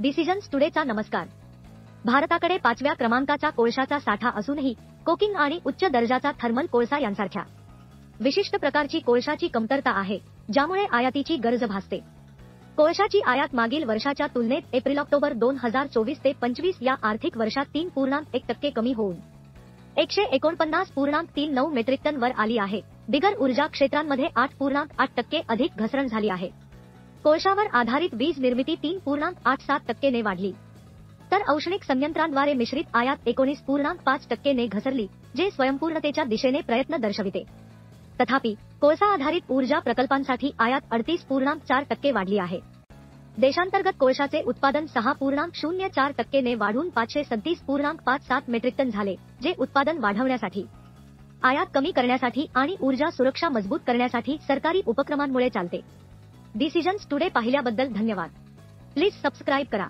Decisions टुडेचा नमस्कार. भारताकडे 5व्या क्रमांकाचा कोळशाचा साठा असूनही कोकिंग आणि उच्च दर्जाचा थर्मल कोळसा यांसारख्या विशिष्ट प्रकारची कोळशाची कमतरता आहे, ज्यामुळे आयातीची गरज भासते. कोळशाची आयात मागील वर्षाच्या तुलनेत एप्रिल-ऑक्टोबर 2024 ते 25 या आर्थिक वर्षात 3.1% कमी होऊन 149.39 मेट्रिक टन वर आली आहे. बिगर ऊर्जा क्षेत्रांमध्ये 8.8% अधिक घसरण झाली आहे. कोळशावर आधारित वीज निर्मिती 3.87% ने वाढली, तर औष्णिक संयंत्रांद्वारे मिश्रित आयात 19.5% ने घसरली, जे स्वयंपूर्णतेच्या दिशेने प्रयत्न दर्शविते. तथापि, कोळसा आधारित ऊर्जा प्रकल्पांसाठी आयात 38.4% वाढली आहे. देशांतर्गत कोळशाचे उत्पादन 6.04% ने वाढून 537.57 मेट्रिक टन झाले, जे उत्पादन वाढवण्यासाठी, आयात कमी करण्यासाठी आणि ऊर्जा सुरक्षा मजबूत करण्यासाठी सरकारी उपक्रमांमुळे चालते. डिसिजन्स टुडे पाहिल्याबद्दल धन्यवाद. प्लीज सबस्क्राईब करा.